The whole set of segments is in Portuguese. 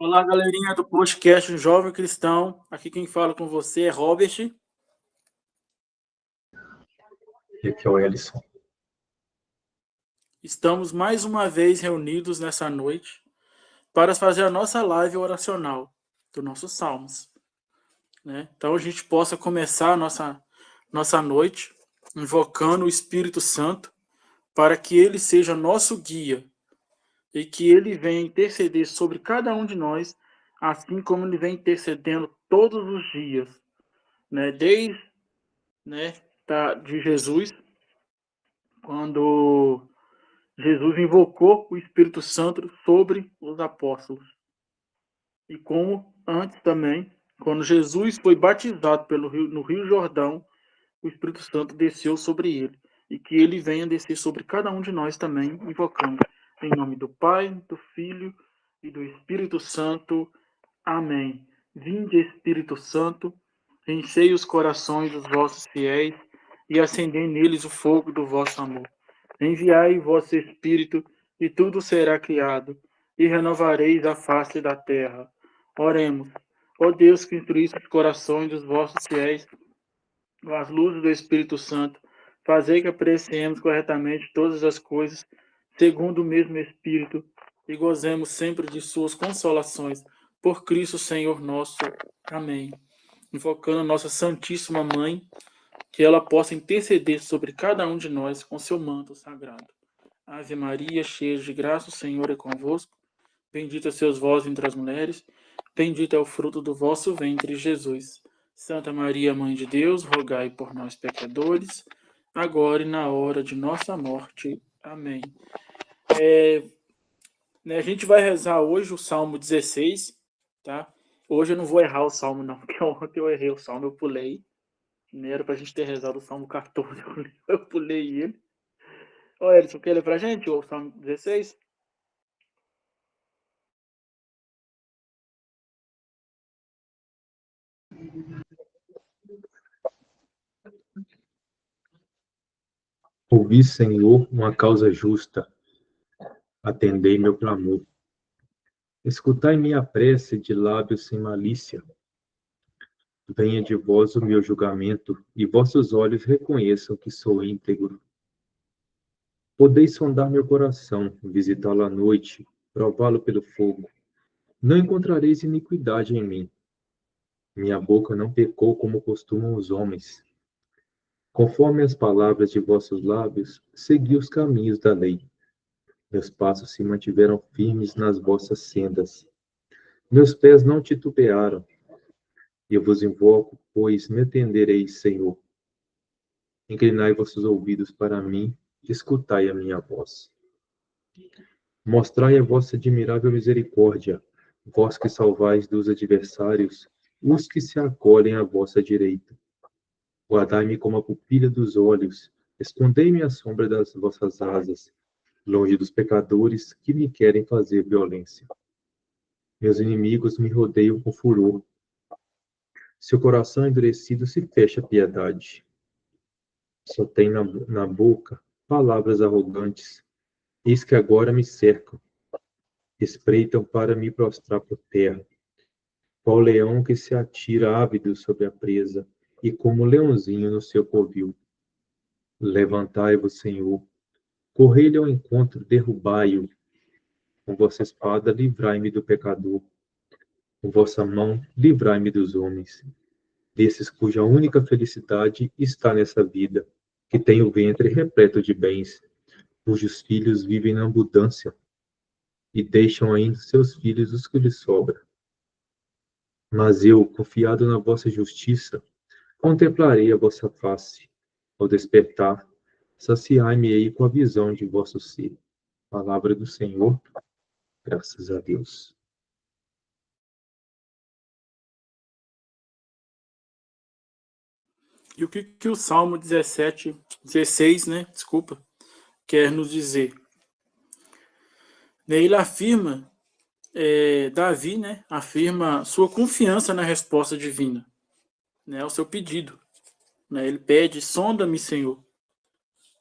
Olá, galerinha do podcast Jovem Cristão. Aqui quem fala com você é Robert. E aqui é o Ellison. Estamos mais uma vez reunidos nessa noite para fazer a nossa live oracional dos nossos salmos, né? Então a gente possa começar a nossa noite invocando o Espírito Santo para que ele seja nosso guia e que ele venha interceder sobre cada um de nós, assim como ele vem intercedendo todos os dias, né? Desde, né, de Jesus, quando Jesus invocou o Espírito Santo sobre os apóstolos. E como antes também, quando Jesus foi batizado no Rio Jordão, o Espírito Santo desceu sobre ele. E que ele venha descer sobre cada um de nós também, invocando. Em nome do Pai, do Filho e do Espírito Santo. Amém. Vinde, Espírito Santo, enchei os corações dos vossos fiéis e acendei neles o fogo do vosso amor. Enviai vosso Espírito, e tudo será criado, e renovareis a face da terra. Oremos. Ó Deus, que instruísse os corações dos vossos fiéis com as luzes do Espírito Santo, fazei que apreciemos corretamente todas as coisas, segundo o mesmo Espírito, e gozemos sempre de suas consolações. Por Cristo Senhor nosso. Amém. Invocando a nossa Santíssima Mãe, que ela possa interceder sobre cada um de nós com seu manto sagrado. Ave Maria, cheia de graça, o Senhor é convosco. Bendita sois vós entre as mulheres, bendito é o fruto do vosso ventre, Jesus. Santa Maria, Mãe de Deus, rogai por nós, pecadores, agora e na hora de nossa morte. Amém. A gente vai rezar hoje o Salmo 16, tá? Hoje eu não vou errar o Salmo, não, porque ontem eu errei o Salmo, eu pulei. Não era pra gente ter rezado o Salmo 14, eu pulei ele. Ô, Edson, quer ler pra gente o Salmo 16? Ouvi, Senhor, uma causa justa, atendei meu clamor. Escutai minha prece de lábios sem malícia. Venha de vós o meu julgamento, e vossos olhos reconheçam que sou íntegro. Podeis sondar meu coração, visitá-lo à noite, prová-lo pelo fogo. Não encontrareis iniquidade em mim. Minha boca não pecou como costumam os homens. Conforme as palavras de vossos lábios, segui os caminhos da lei. Meus passos se mantiveram firmes nas vossas sendas. Meus pés não titubearam. Eu vos invoco, pois me atendereis, Senhor. Inclinai vossos ouvidos para mim, escutai a minha voz. Mostrai a vossa admirável misericórdia, vós que salvais dos adversários os que se acolhem à vossa direita. Guardai-me como a pupila dos olhos, escondei-me à sombra das vossas asas, longe dos pecadores que me querem fazer violência. Meus inimigos me rodeiam com furor. Seu coração endurecido se fecha à piedade. Só tem na boca palavras arrogantes. Eis que agora me cercam. Espreitam para me prostrar por terra. Qual leão que se atira ávido sobre a presa, e como leãozinho no seu covil. Levantai-vos, Senhor. Correi-lhe ao encontro, derrubai-o. Com vossa espada, livrai-me do pecador. Com vossa mão, livrai-me dos homens, desses cuja única felicidade está nessa vida, que tem o ventre repleto de bens, cujos filhos vivem na abundância, e deixam ainda seus filhos os que lhes sobra. Mas eu, confiado na vossa justiça, contemplarei a vossa face. Ao despertar, saciai-me-ei com a visão de vosso ser. Palavra do Senhor, graças a Deus. E o que o Salmo 16, né? Desculpa, quer nos dizer? Ele afirma, Davi, né? Afirma sua confiança na resposta divina, né? Ao seu pedido, né? Ele pede, sonda-me, Senhor,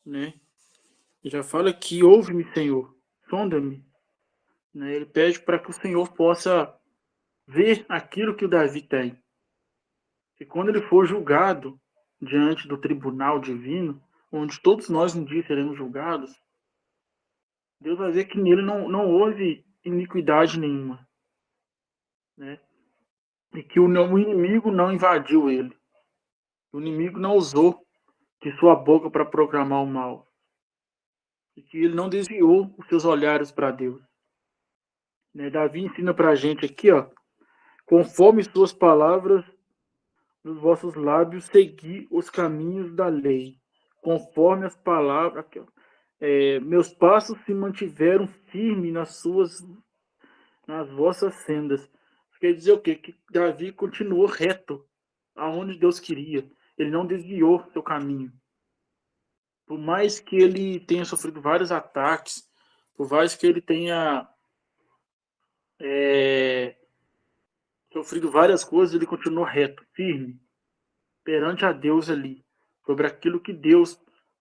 né? Ele já fala que ouve-me, Senhor, sonda-me, né? Ele pede para que o Senhor possa ver aquilo que o Davi tem. E quando ele for julgado diante do tribunal divino, onde todos nós um dia seremos julgados, Deus vai ver que nele não houve iniquidade nenhuma, né? E que o inimigo não invadiu ele. O inimigo não usou de sua boca para proclamar o mal. E que ele não desviou os seus olhares para Deus. Né? Davi ensina para a gente aqui, ó, conforme suas palavras nos vossos lábios, segui os caminhos da lei. Conforme as palavras, aqui, ó, meus passos se mantiveram firmes nas vossas sendas. Isso quer dizer o quê? Que Davi continuou reto aonde Deus queria. Ele não desviou seu caminho. Por mais que ele tenha sofrido vários ataques, por mais que ele tenha sofrido várias coisas, ele continuou reto, firme, perante a Deus ali, sobre aquilo que Deus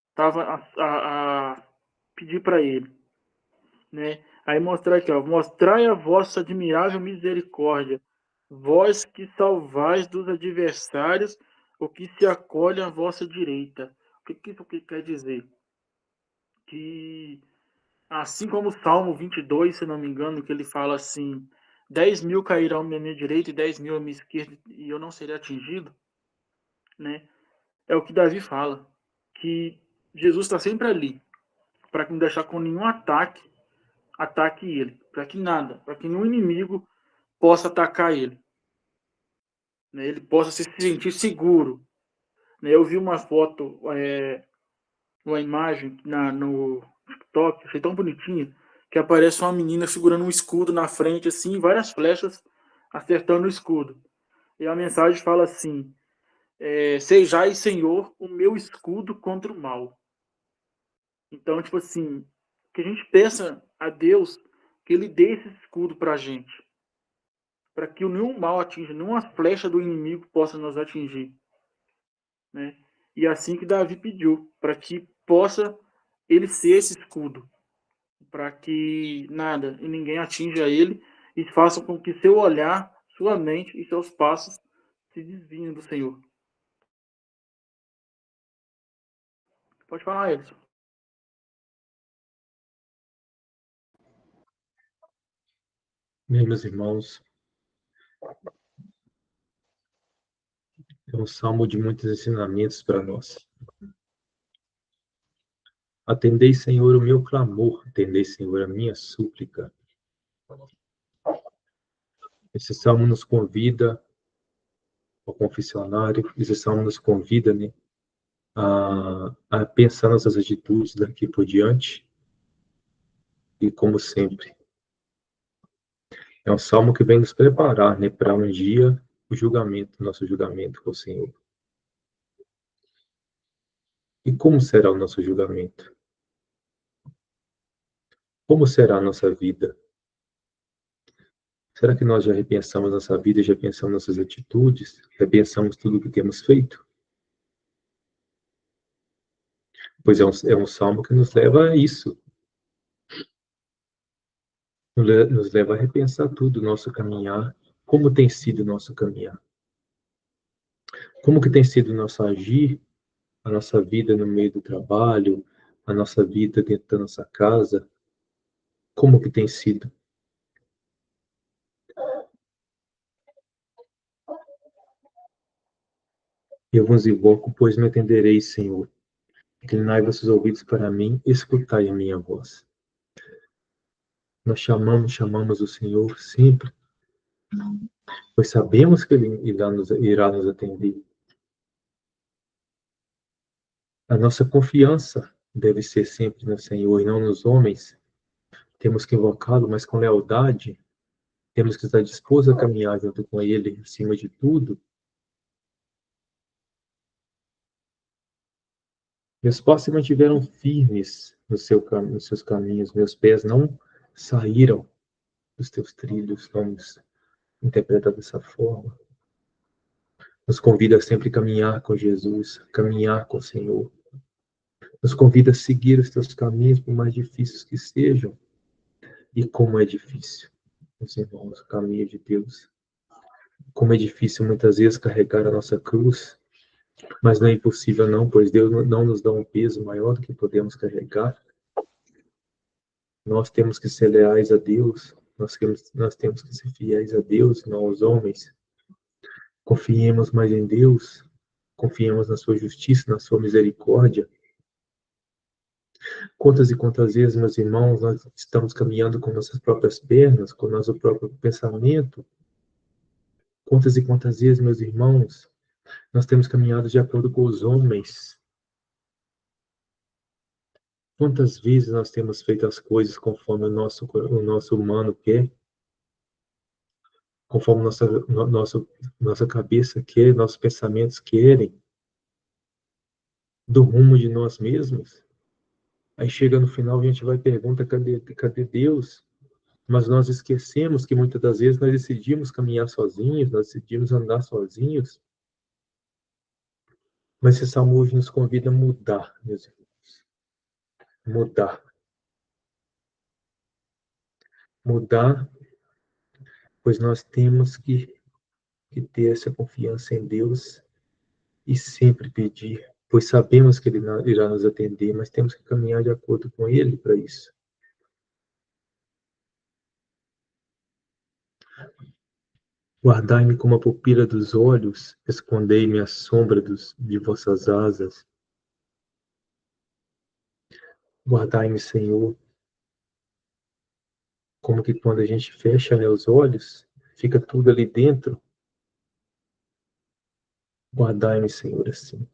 estava a pedir para ele. Né? Aí mostrar aqui, ó, mostrai a vossa admirável misericórdia, vós que salvais dos adversários o que se acolhe à vossa direita. O que isso quer dizer? Que, assim como o Salmo 22, se não me engano, que ele fala assim, 10.000 cairão à minha direita e 10.000 à minha esquerda e eu não serei atingido, né? É o que Davi fala, que Jesus está sempre ali, para não deixar com nenhum ataque ele, para que nada, para que nenhum inimigo possa atacar ele, né? Ele possa se sentir seguro. Né? Eu vi uma foto, uma imagem no TikTok, achei tão bonitinha, que aparece uma menina segurando um escudo na frente, assim, várias flechas acertando o escudo. E a mensagem fala assim, sejai, Senhor, o meu escudo contra o mal. Então, tipo assim, que a gente peça a Deus que ele dê esse escudo pra gente, para que nenhum mal atinja, nenhuma flecha do inimigo possa nos atingir, né? E assim que Davi pediu, para que possa ele ser esse escudo, para que nada e ninguém atinja ele e faça com que seu olhar, sua mente e seus passos se desviem do Senhor. Pode falar, Edson. Meus irmãos, é um salmo de muitos ensinamentos para nós. Atendei, Senhor, o meu clamor, atendei, Senhor, a minha súplica. Esse salmo nos convida ao confessionário, esse salmo nos convida, né, a pensar nossas atitudes daqui por diante. E como sempre, é um salmo que vem nos preparar, né, para um dia o julgamento, nosso julgamento com o Senhor. E como será o nosso julgamento? Como será a nossa vida? Será que nós já repensamos nossa vida, já pensamos nossas atitudes, repensamos tudo o que temos feito? Pois é um salmo que nos leva a isso. Nos leva a repensar tudo, o nosso caminhar, como tem sido o nosso caminhar. Como que tem sido o nosso agir, a nossa vida no meio do trabalho, a nossa vida dentro da nossa casa, como que tem sido? Eu vos invoco, pois me atendereis, Senhor. Inclinai vossos ouvidos para mim, escutai a minha voz. Nós chamamos o Senhor sempre, pois sabemos que Ele irá nos atender. A nossa confiança deve ser sempre no Senhor e não nos homens. Temos que invocá-lo, mas com lealdade. Temos que estar dispostos a caminhar junto com Ele, acima de tudo. Meus passos se mantiveram firmes nos seus caminhos, meus pés não saíram dos teus trilhos, vamos interpretar dessa forma. Nos convida a sempre caminhar com Jesus, caminhar com o Senhor. Nos convida a seguir os teus caminhos, por mais difíceis que sejam. E como é difícil, meus irmãos, o caminho de Deus. Como é difícil muitas vezes carregar a nossa cruz, mas não é impossível não, pois Deus não nos dá um peso maior do que podemos carregar. Nós temos que ser leais a Deus, nós temos que ser fiéis a Deus, não aos homens. Confiemos mais em Deus, confiemos na sua justiça, na sua misericórdia. Quantas e quantas vezes, meus irmãos, nós estamos caminhando com nossas próprias pernas, com nosso próprio pensamento? Quantas e quantas vezes, meus irmãos, nós temos caminhado de acordo com os homens? Quantas vezes nós temos feito as coisas conforme o nosso humano quer, conforme nossa cabeça quer, nossos pensamentos querem, do rumo de nós mesmos? Aí chega no final, a gente vai e pergunta, cadê Deus? Mas nós esquecemos que muitas das vezes nós decidimos caminhar sozinhos, nós decidimos andar sozinhos. Mas esse salmo hoje nos convida a mudar, meus irmãos. Mudar. Mudar, pois nós temos que ter essa confiança em Deus e sempre pedir, pois sabemos que Ele irá nos atender, mas temos que caminhar de acordo com Ele para isso. Guardai-me como a pupila dos olhos, escondei-me à sombra de vossas asas. Guardai-me, Senhor, como que quando a gente fecha, né, os olhos, fica tudo ali dentro. Guardai-me, Senhor, assim.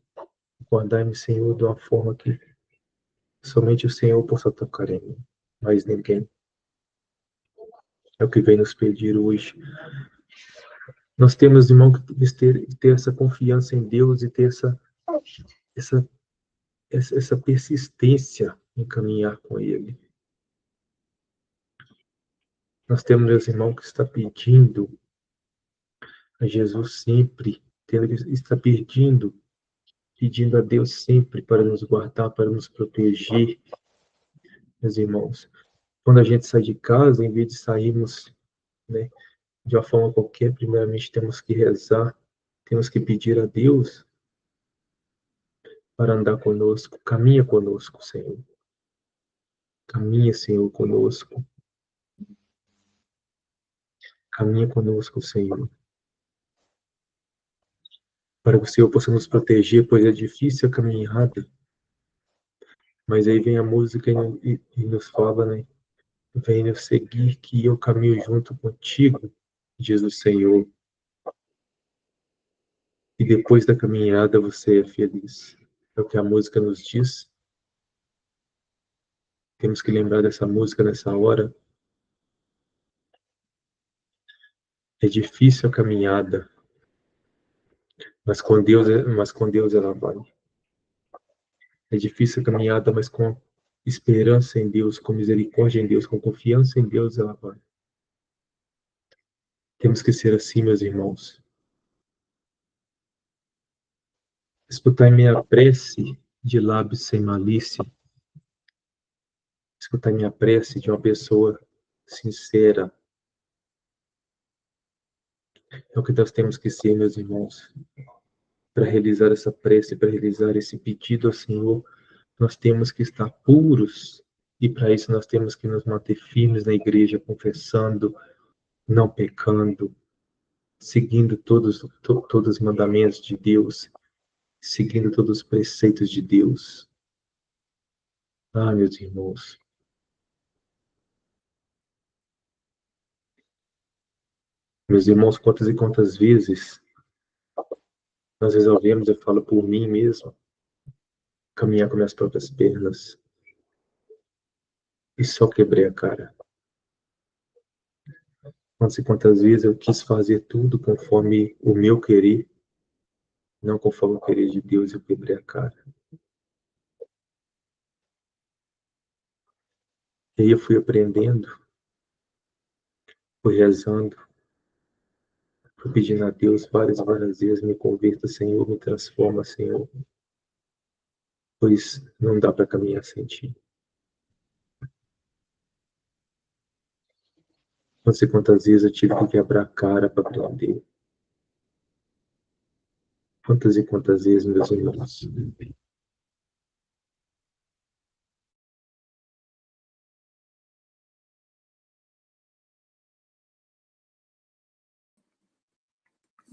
Guardai-me, Senhor, de uma forma que somente o Senhor possa tocar em mim, mas ninguém. É o que vem nos pedir hoje. Nós temos, irmão, que ter essa confiança em Deus e ter essa, essa persistência em caminhar com Ele. Nós temos, meus irmãos, que está pedindo a Jesus sempre, está pedindo a Deus sempre para nos guardar, para nos proteger, meus irmãos. Quando a gente sai de casa, em vez de sairmos, né, de uma forma qualquer, primeiramente temos que rezar, temos que pedir a Deus para andar conosco. Caminha conosco, Senhor. Caminha, Senhor, conosco. Caminha conosco, Senhor. Para que o Senhor possa nos proteger, pois é difícil a caminhada. Mas aí vem a música e nos fala, né? Venha seguir que eu caminho junto contigo, diz o Senhor. E depois da caminhada você é feliz. É o que a música nos diz. Temos que lembrar dessa música nessa hora. É difícil a caminhada, mas com Deus ela vai. É difícil a caminhada, mas com esperança em Deus, com misericórdia em Deus, com confiança em Deus ela vai. Temos que ser assim, meus irmãos. Escutai minha prece de lábios sem malícia. Escutai minha prece de uma pessoa sincera. É o que nós temos que ser, meus irmãos. Para realizar essa prece, para realizar esse pedido ao Senhor, nós temos que estar puros. E para isso nós temos que nos manter firmes na igreja, confessando, não pecando, seguindo todos os mandamentos de Deus, seguindo todos os preceitos de Deus. Ah, meus irmãos. Meus irmãos, quantas e quantas vezes nós resolvemos, eu falo por mim mesmo, caminhar com minhas próprias pernas e só quebrei a cara. Quantas e quantas vezes eu quis fazer tudo conforme o meu querer, não conforme o querer de Deus, eu quebrei a cara. E aí eu fui aprendendo, fui rezando, fui pedindo a Deus várias e várias vezes, me converta, Senhor, me transforma, Senhor, pois não dá para caminhar sem Ti. Quantas e quantas vezes eu tive que quebrar a cara para aprender. Quantas e quantas vezes, meus irmãos?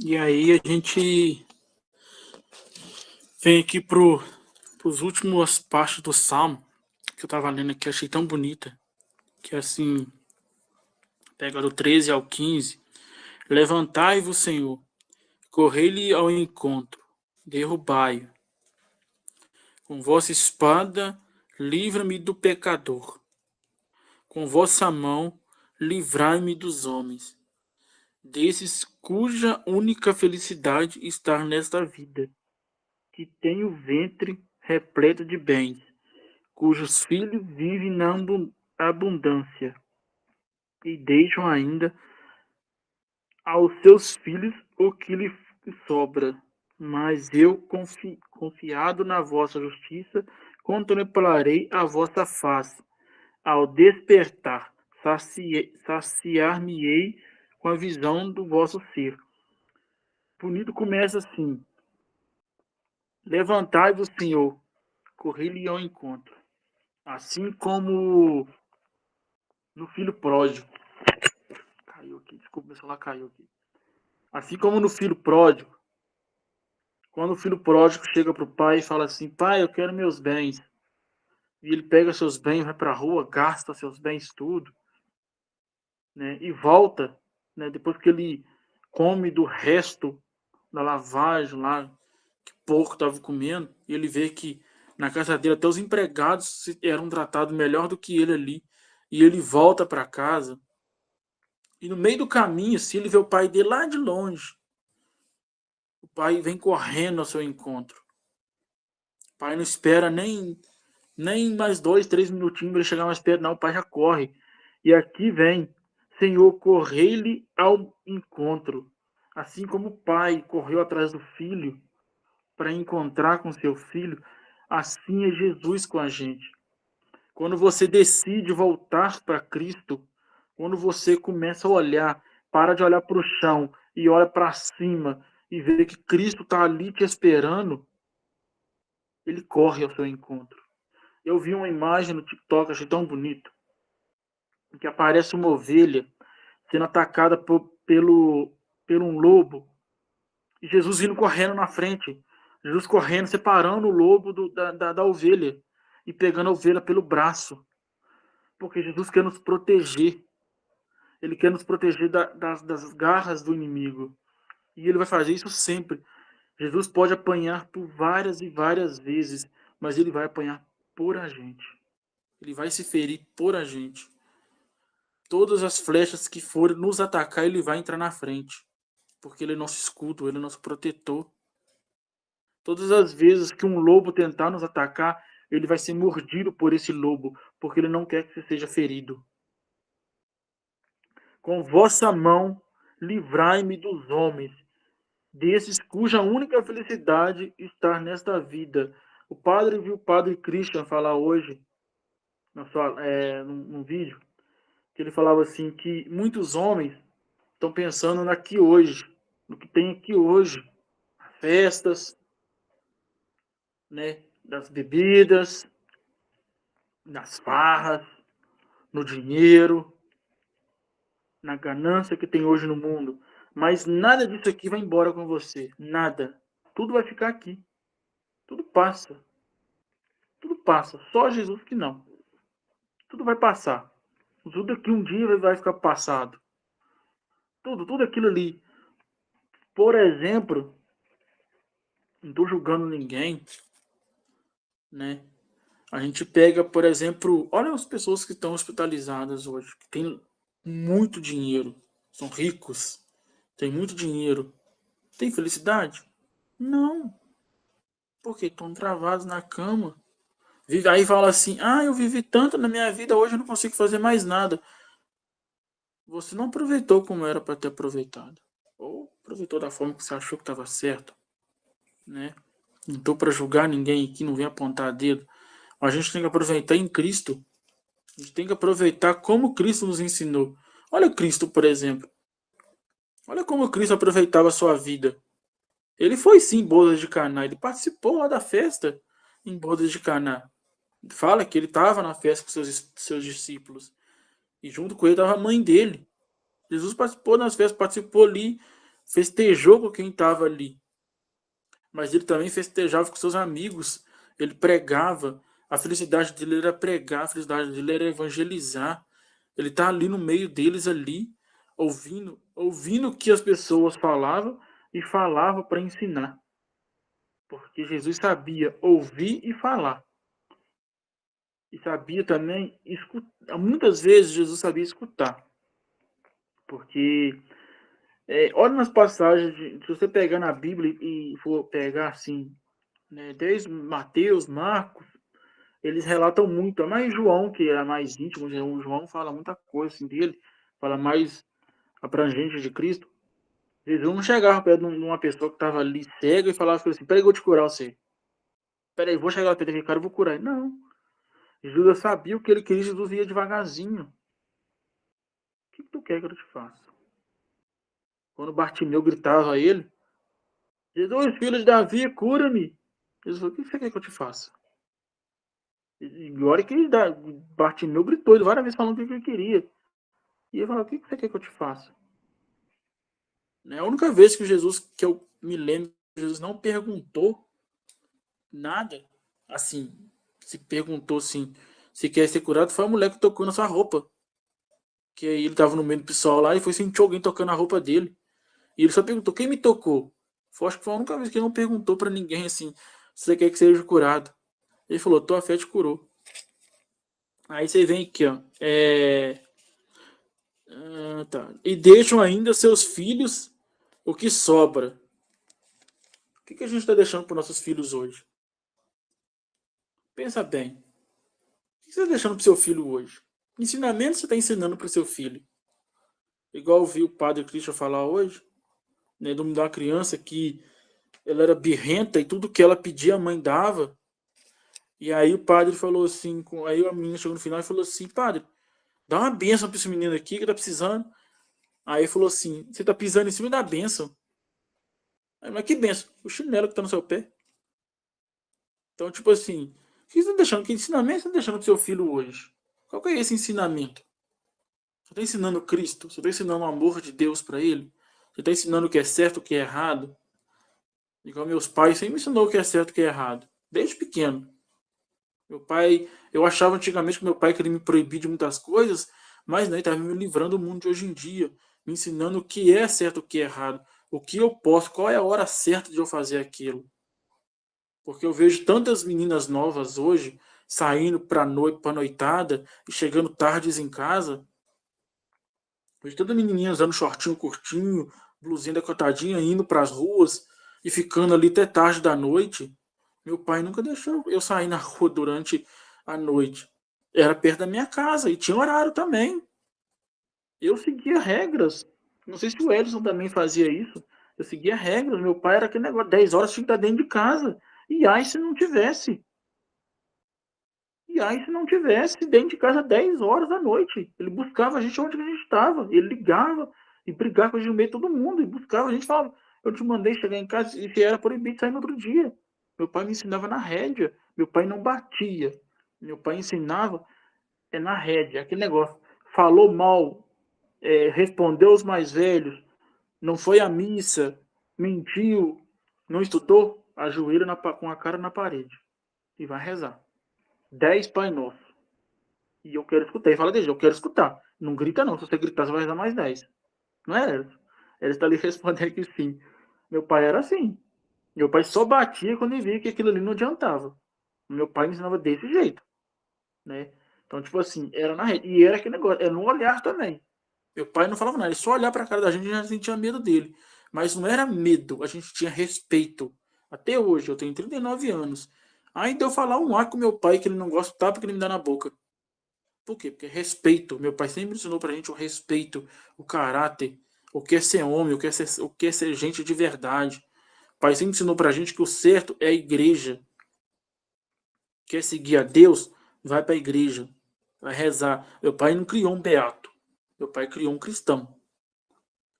E aí a gente vem aqui para os últimos partes do Salmo, que eu estava lendo aqui, achei tão bonita, que é assim, pega do 13 ao 15. Levantai-vos, Senhor, correi-lhe ao encontro, derrubai-o. Com vossa espada, livra-me do pecador. Com vossa mão, livrai-me dos homens, desses cuja única felicidade está nesta vida, que tem o ventre repleto de bens, cujos filhos vivem na abundância e deixam ainda aos seus filhos o que lhe sobra. Mas eu, confiado na vossa justiça, contemplarei a vossa face. Ao despertar, saciar-me-ei com a visão do vosso ser. Bonito começa assim: levantai-vos, Senhor, corri-lhe ao encontro. Assim como no filho pródigo. Caiu aqui, desculpa, meu celular caiu aqui. Assim como no filho pródigo, quando o filho pródigo chega para o pai e fala assim: pai, eu quero meus bens. E ele pega seus bens, vai para a rua, gasta seus bens tudo, né? E volta, né? Depois que ele come do resto da lavagem lá, que porco estava comendo, e ele vê que na casa dele até os empregados eram tratados melhor do que ele ali. E ele volta para casa. E no meio do caminho, assim, ele vê o pai dele lá de longe. O pai vem correndo ao seu encontro. O pai não espera nem mais 2, 3 minutinhos para ele chegar mais perto, não. O pai já corre. E aqui vem: Senhor, correi-lhe ao encontro. Assim como o pai correu atrás do filho para encontrar com seu filho, assim é Jesus com a gente. Quando você decide voltar para Cristo, quando você começa a olhar, para de olhar para o chão e olha para cima e vê que Cristo está ali te esperando, ele corre ao seu encontro. Eu vi uma imagem no TikTok, achei tão bonito, em que aparece uma ovelha sendo atacada pelo um lobo e Jesus vindo correndo na frente. Jesus correndo, separando o lobo da ovelha e pegando a ovelha pelo braço. Porque Jesus quer nos proteger. Ele quer nos proteger das garras do inimigo. E ele vai fazer isso sempre. Jesus pode apanhar por várias e várias vezes, mas ele vai apanhar por a gente. Ele vai se ferir por a gente. Todas as flechas que forem nos atacar, ele vai entrar na frente. Porque ele é nosso escudo, ele é nosso protetor. Todas as vezes que um lobo tentar nos atacar, ele vai ser mordido por esse lobo, porque ele não quer que você seja ferido. Com vossa mão, livrai-me dos homens, desses cuja única felicidade está nesta vida. O padre viu o padre Christian falar hoje, num vídeo, que ele falava assim, que muitos homens estão pensando aqui hoje, no que tem aqui hoje, festas, né, das bebidas, nas farras, no dinheiro, na ganância que tem hoje no mundo. Mas nada disso aqui vai embora com você. Nada. Tudo vai ficar aqui. Tudo passa. Tudo passa. Só Jesus que não. Tudo vai passar. Tudo aqui um dia vai ficar passado. Tudo aquilo ali. Por exemplo, não estou julgando ninguém, né? A gente pega, por exemplo, olha as pessoas que estão hospitalizadas hoje, que têm muito dinheiro, são ricos, têm muito dinheiro. Tem felicidade? Não. Porque estão travados na cama. Aí fala assim: ah, eu vivi tanto na minha vida, hoje eu não consigo fazer mais nada. Você não aproveitou como era para ter aproveitado. Ou aproveitou da forma que você achou que estava certo. Né? Não estou para julgar ninguém aqui, não vem apontar dedo. A gente tem que aproveitar em Cristo. A gente tem que aproveitar como Cristo nos ensinou. Olha Cristo, por exemplo. Olha como Cristo aproveitava a sua vida. Ele foi sim em bodas de Caná, ele participou lá da festa em bodas de Caná. Fala que ele estava na festa com seus discípulos. E junto com ele estava a mãe dele. Jesus participou das festas, participou ali, festejou com quem estava ali. Mas ele também festejava com seus amigos. Ele pregava. A felicidade dele era pregar, a felicidade dele era evangelizar. Ele está ali no meio deles ali, ouvindo o que as pessoas falavam e falava para ensinar. Porque Jesus sabia ouvir e falar. E sabia também escutar. Muitas vezes Jesus sabia escutar. Porque olha nas passagens, se você pegar na Bíblia e for pegar assim, né, desde Mateus, Marcos, eles relatam muito. Mas João, que é mais íntimo, o João fala muita coisa assim dele, fala mais abrangente de Cristo. Jesus não chegava perto de uma pessoa que estava ali cega e falava assim: peraí, eu vou te curar você. Peraí, vou chegar perto daquele cara e vou curar ele. Não. Jesus sabia o que ele queria, Jesus ia devagarzinho. O que tu quer que eu te faça? Quando Bartimeu gritava a ele: Jesus, filho de Davi, cura-me. Jesus falou: o que você quer que eu te faça? E olha que Bartimeu gritou ele várias vezes falando o que ele queria. E ele falou: o que você quer que eu te faça? É a única vez que Jesus, que eu me lembro, Jesus não perguntou nada. Assim, se perguntou assim, se quer ser curado, foi a mulher que tocou na sua roupa. Que aí ele tava no meio do pessoal lá e foi sentir alguém tocando a roupa dele. E ele só perguntou: quem me tocou? Acho que foi a única vez que ele não perguntou para ninguém assim: se você quer que seja curado. Ele falou: tua fé te curou. Aí você vem aqui, ó. Tá. E deixam ainda seus filhos o que sobra. O que a gente está deixando para nossos filhos hoje? Pensa bem. O que você está deixando para seu filho hoje? Que ensinamento você está ensinando para o seu filho? Igual eu vi o padre Christian falar hoje, né, de uma criança que ela era birrenta e tudo que ela pedia a mãe dava. E aí o padre falou assim, aí a menina chegou no final e falou assim: padre, dá uma bênção para esse menino aqui que tá precisando. Aí falou assim: você tá pisando em cima da bênção. Aí, mas que bênção? O chinelo que tá no seu pé. Então, tipo assim, o que você tá deixando? Que ensinamento você tá deixando pro seu filho hoje? Qual que é esse ensinamento? Você tá ensinando Cristo? Você tá ensinando o amor de Deus para ele? Você tá ensinando o que é certo, o que é errado? Igual meus pais sempre me ensinou o que é certo e o que é errado. Desde pequeno. Meu pai, eu achava antigamente que meu pai queria me proibir de muitas coisas, mas né, ele estava me livrando do mundo de hoje em dia, me ensinando o que é certo e o que é errado, o que eu posso, qual é a hora certa de eu fazer aquilo. Porque eu vejo tantas meninas novas hoje saindo para noitada e chegando tardes em casa. Vejo toda menininha usando shortinho curtinho, blusinha decotadinha, indo para as ruas e ficando ali até tarde da noite. Meu pai nunca deixou eu sair na rua durante a noite. Era perto da minha casa e tinha horário também. Eu seguia regras. Não sei se o Edson também fazia isso. Eu seguia regras. Meu pai era aquele negócio: 10 horas tinha que estar dentro de casa. E aí se não tivesse? E aí se não tivesse dentro de casa 10 horas da noite? Ele buscava a gente onde a gente estava. Ele ligava e brigava com a gente no meio de todo mundo. E buscava a gente, falava: eu te mandei chegar em casa e se era proibido sair no outro dia. Meu pai me ensinava na rédea. Meu pai não batia. Meu pai ensinava na rédea. Aquele negócio: falou mal, respondeu os mais velhos, não foi à missa, mentiu, não estudou, ajoelha com a cara na parede e vai rezar. 10 Pai Nosso. E eu quero escutar. E fala dele: eu quero escutar. Não grita não, se você gritar você vai rezar mais 10. Não é, Eros? Ele está ali respondendo que sim. Meu pai era assim. Meu pai só batia quando ele via que aquilo ali não adiantava. Meu pai me ensinava desse jeito, né? Então, tipo assim, era na rede. E era aquele negócio, era no olhar também. Meu pai não falava nada, ele só olhar pra cara da gente e já sentia medo dele. Mas não era medo, a gente tinha respeito. Até hoje, eu tenho 39 anos. Ainda eu falar um ar com meu pai que ele não gosta, tá? Porque ele me dá na boca. Por quê? Porque respeito. Meu pai sempre ensinou pra gente o respeito, o caráter, o que é ser homem, o que é ser gente de verdade. O pai sempre ensinou pra gente que o certo é a igreja. Quer seguir a Deus? Vai pra igreja. Vai rezar. Meu pai não criou um beato. Meu pai criou um cristão.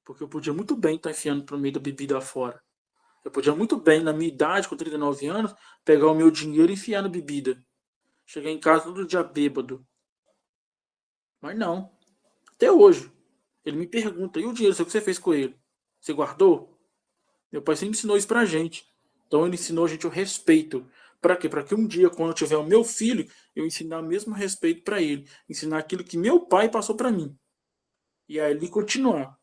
Porque eu podia muito bem estar enfiando pro meio da bebida afora. Eu podia muito bem, na minha idade, com 39 anos, pegar o meu dinheiro e enfiar na bebida. Chegar em casa todo dia bêbado. Mas não. Até hoje. Ele me pergunta, e o dinheiro, o que você fez com ele? Você guardou? Meu pai sempre ensinou isso pra gente. Então ele ensinou a gente o respeito. Para quê? Para que um dia, quando eu tiver o meu filho, eu ensinar o mesmo respeito para ele. Ensinar aquilo que meu pai passou para mim. E aí ele continuar.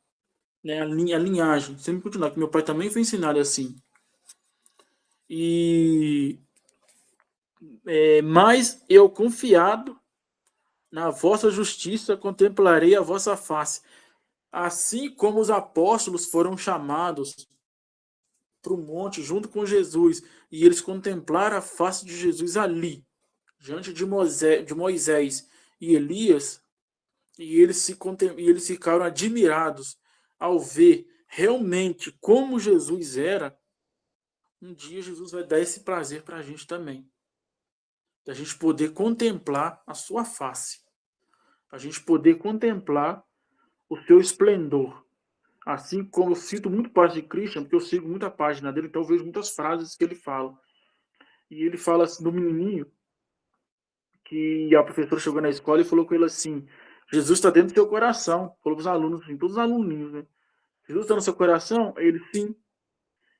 Né? A linhagem. Sempre continuar. Que meu pai também foi ensinado assim. E mas eu, confiado na vossa justiça, contemplarei a vossa face. Assim como os apóstolos foram chamados para o monte junto com Jesus, e eles contemplaram a face de Jesus ali, diante de Moisés e Elias, e eles ficaram admirados ao ver realmente como Jesus era. Um dia Jesus vai dar esse prazer para a gente também, da gente poder contemplar a sua face, a gente poder contemplar o seu esplendor. Assim como eu cito muito parte de Christian, porque eu sigo muita página dele, então eu vejo muitas frases que ele fala. E ele fala assim, do menininho, que a professora chegou na escola e falou com ele assim: Jesus está dentro do seu coração. Falou para os alunos, assim, todos os aluninhos, né? Jesus está no seu coração? Ele, sim.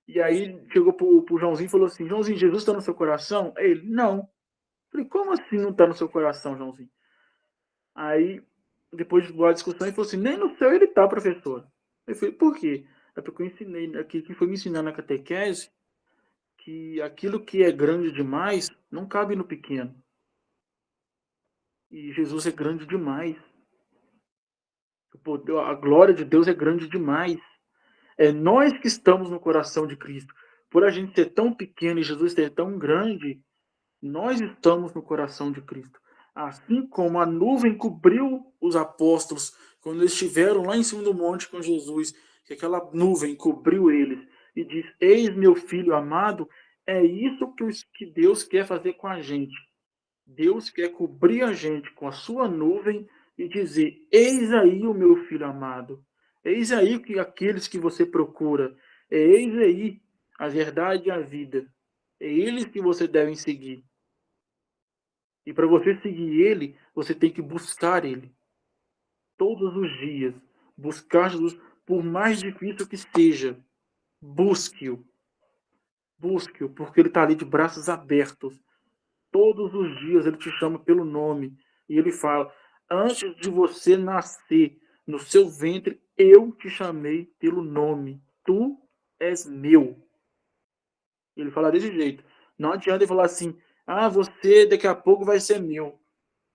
E aí chegou pro Joãozinho e falou assim: Joãozinho, Jesus está no seu coração? Ele, não. Falei, como assim não está no seu coração, Joãozinho? Aí, depois de boa discussão, ele falou assim: nem no céu ele está, professor. Eu falei, por quê? É porque eu ensinei aqui, que foi me ensinar na catequese, que aquilo que é grande demais não cabe no pequeno. E Jesus é grande demais. A glória de Deus é grande demais. É nós que estamos no coração de Cristo. Por a gente ser tão pequeno e Jesus ser tão grande, nós estamos no coração de Cristo. Assim como a nuvem cobriu os apóstolos quando eles estiveram lá em cima do monte com Jesus, que aquela nuvem cobriu eles e diz: Eis meu filho amado. É isso que Deus quer fazer com a gente. Deus quer cobrir a gente com a sua nuvem e dizer: Eis aí o meu filho amado. Eis aí que aqueles que você procura. Eis aí a verdade e a vida. É eles que você deve seguir. E para você seguir ele, você tem que buscar ele todos os dias. Buscar Jesus, por mais difícil que seja. Busque-o. Busque-o, porque ele está ali de braços abertos. Todos os dias ele te chama pelo nome. E ele fala: Antes de você nascer no seu ventre, eu te chamei pelo nome. Tu és meu. Ele fala desse jeito. Não adianta ele falar assim: Ah, você daqui a pouco vai ser meu.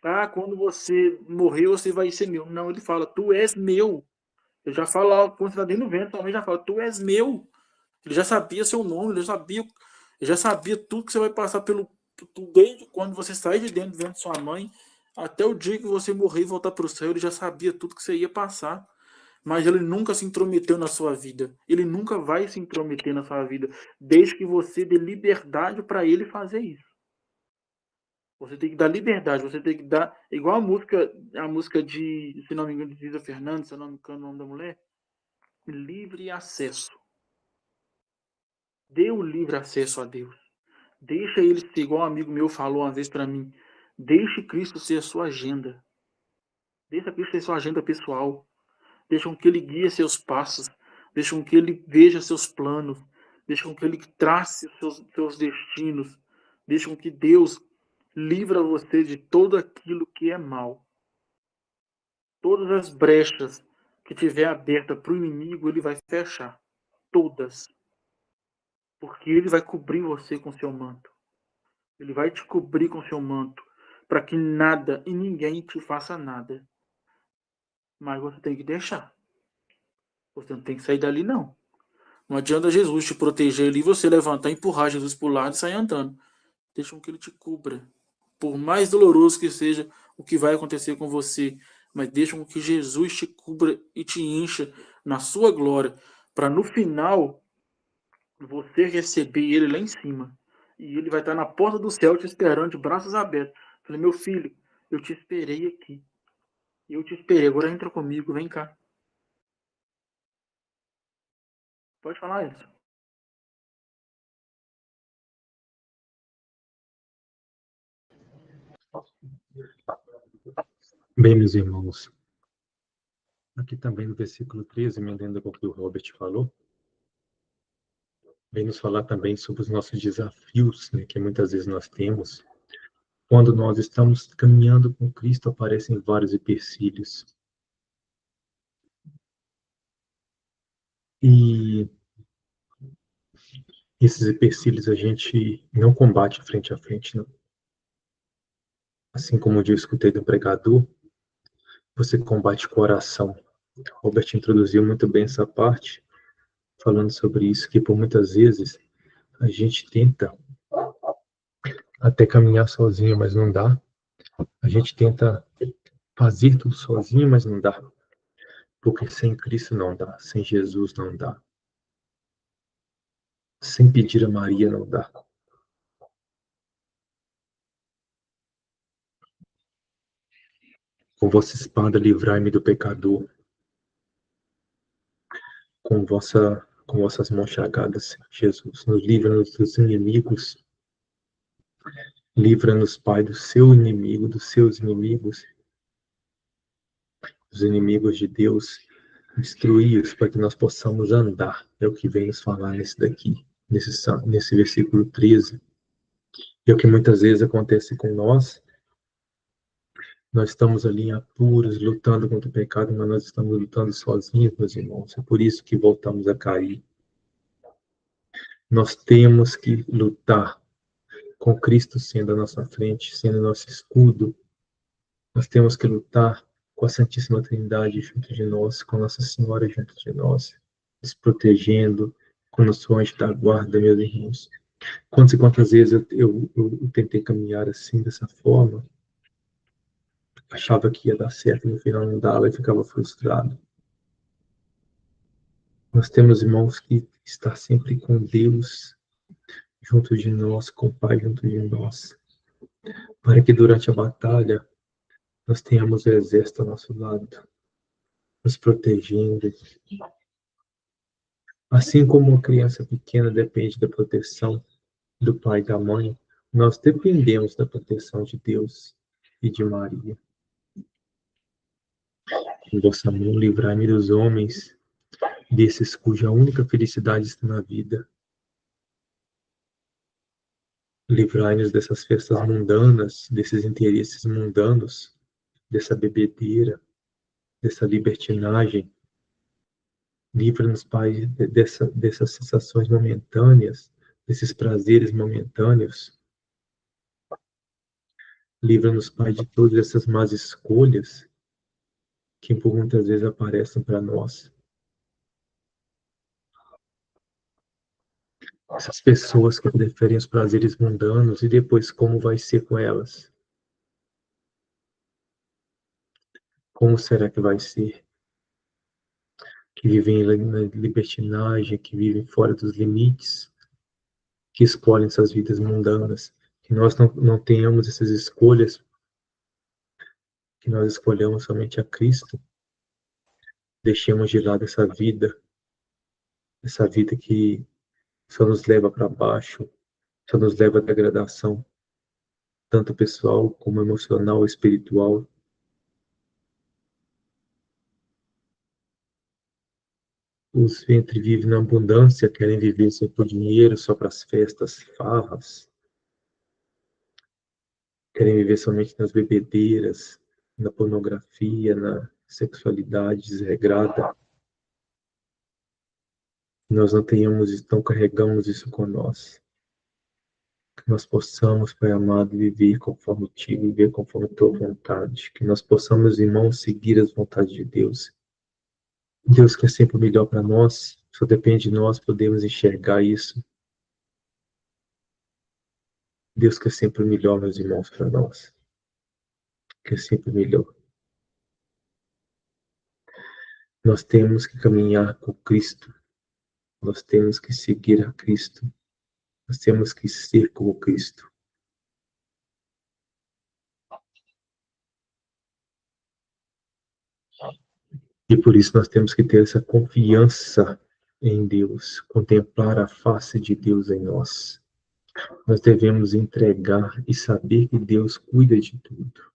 Ah, quando você morrer, você vai ser meu. Não, ele fala: Tu és meu. Ele já fala, quando você está dentro do ventre, também já fala: Tu és meu. Ele já sabia seu nome, ele já sabia tudo que você vai passar pelo. Desde quando você sai de dentro de sua mãe, até o dia que você morrer e voltar para o céu, ele já sabia tudo que você ia passar. Mas ele nunca se intrometeu na sua vida. Ele nunca vai se intrometer na sua vida, desde que você dê liberdade para ele fazer isso. Você tem que dar liberdade, você tem que dar. Igual a música de, se não me engano, de Lisa Fernandes, se não me engano o nome da mulher, livre acesso. Dê o livre acesso a Deus. Deixa ele ser, igual um amigo meu falou uma vez para mim. Deixe Cristo ser a sua agenda. Deixa Cristo ser a sua agenda pessoal. Deixa com que ele guie seus passos. Deixa com que ele veja seus planos. Deixa com que ele trace seus destinos. Deixa com que Deus livra você de todo aquilo que é mal. Todas as brechas que tiver aberta para o inimigo, ele vai fechar. Todas. Porque ele vai cobrir você com seu manto. Ele vai te cobrir com seu manto, para que nada e ninguém te faça nada. Mas você tem que deixar. Você não tem que sair dali, não. Não adianta Jesus te proteger ali, você levantar, empurrar Jesus para o lado e sair andando. Deixa com que ele te cubra. Por mais doloroso que seja o que vai acontecer com você, mas deixa com que Jesus te cubra e te encha na sua glória, para no final você receber ele lá em cima. E ele vai estar na porta do céu te esperando de braços abertos. Falei, meu filho, eu te esperei aqui. Eu te esperei, agora entra comigo, vem cá. Pode falar isso. Bem, meus irmãos, aqui também no versículo 13, emendando com o que o Robert falou, vem nos falar também sobre os nossos desafios, né, que muitas vezes nós temos. Quando nós estamos caminhando com Cristo, aparecem vários empecilhos. E esses empecilhos a gente não combate frente a frente, não. Assim como eu escutei do pregador, você combate com oração. Robert introduziu muito bem essa parte, falando sobre isso, que por muitas vezes a gente tenta até caminhar sozinho, mas não dá. A gente tenta fazer tudo sozinho, mas não dá. Porque sem Cristo não dá, sem Jesus não dá. Sem pedir a Maria não dá. Com vossa espada livrai-me do pecador. Com vossas mãos chagadas, Jesus, nos livra-nos dos inimigos. Livra-nos, Pai, do seu inimigo, dos seus inimigos, dos inimigos de Deus. Instruí-os para que nós possamos andar. É o que vem nos falar nesse versículo 13. E é o que muitas vezes acontece com nós. Nós estamos ali em apuros, lutando contra o pecado, mas nós estamos lutando sozinhos, meus irmãos. É por isso que voltamos a cair. Nós temos que lutar com Cristo sendo a nossa frente, sendo nosso escudo. Nós temos que lutar com a Santíssima Trindade junto de nós, com Nossa Senhora junto de nós, nos protegendo, com o nosso anjo da guarda, meus irmãos. Quantas e quantas vezes eu tentei caminhar assim, dessa forma, achava que ia dar certo, no final não dava e ficava frustrado. Nós temos, irmãos, que estar sempre com Deus junto de nós, com o Pai junto de nós, para que durante a batalha nós tenhamos o exército ao nosso lado, nos protegendo. Assim como uma criança pequena depende da proteção do pai e da mãe, nós dependemos da proteção de Deus e de Maria. Em vossa mão, livrai-me dos homens, desses cuja única felicidade está na vida. Livrai-nos dessas festas mundanas, desses interesses mundanos, dessa bebedeira, dessa libertinagem. Livra-nos, Pai, dessas sensações momentâneas, desses prazeres momentâneos. Livra-nos, Pai, de todas essas más escolhas que por muitas vezes aparecem para nós. Essas pessoas que preferem os prazeres mundanos e depois como vai ser com elas? Como será que vai ser? Que vivem na libertinagem, que vivem fora dos limites, que escolhem essas vidas mundanas. Que nós não tenhamos essas escolhas, que nós escolhamos somente a Cristo. Deixemos de lado essa vida que só nos leva para baixo, só nos leva à degradação, tanto pessoal como emocional, espiritual. Os ventre vivem na abundância, querem viver só por dinheiro, só para as festas, farras. Querem viver somente nas bebedeiras, na pornografia, na sexualidade desregrada. Nós não tenhamos, não carregamos isso com nós. Que nós possamos, Pai amado, viver conforme Ti, viver conforme Tua vontade. Que nós possamos, irmãos, seguir as vontades de Deus. Deus quer sempre o melhor para nós, só depende de nós podermos enxergar isso. Deus quer sempre o melhor, meus irmãos, para nós. Quer sempre o melhor. Nós temos que caminhar com Cristo. Nós temos que seguir a Cristo. Nós temos que ser como Cristo. E por isso nós temos que ter essa confiança em Deus, contemplar a face de Deus em nós. Nós devemos entregar e saber que Deus cuida de tudo.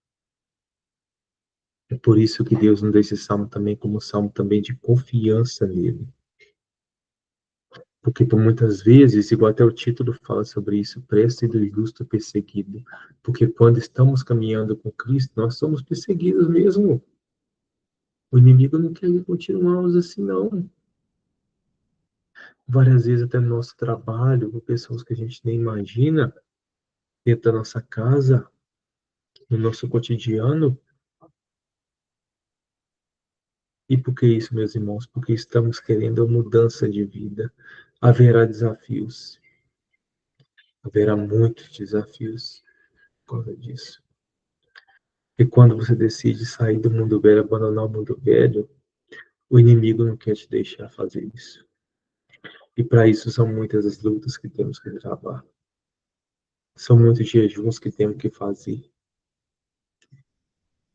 É por isso que Deus nos dá esse salmo também como salmo também de confiança nele. Porque por muitas vezes, igual até o título fala sobre isso, prece do justo perseguido. Porque quando estamos caminhando com Cristo, nós somos perseguidos mesmo. O inimigo não quer que continuemos assim, não. Várias vezes até no nosso trabalho, com pessoas que a gente nem imagina, dentro da nossa casa, no nosso cotidiano. E por que isso, meus irmãos? Porque estamos querendo a mudança de vida. Haverá desafios. Haverá muitos desafios por causa disso. E quando você decide sair do mundo velho, abandonar o mundo velho, o inimigo não quer te deixar fazer isso. E para isso são muitas as lutas que temos que travar. São muitos jejuns que temos que fazer.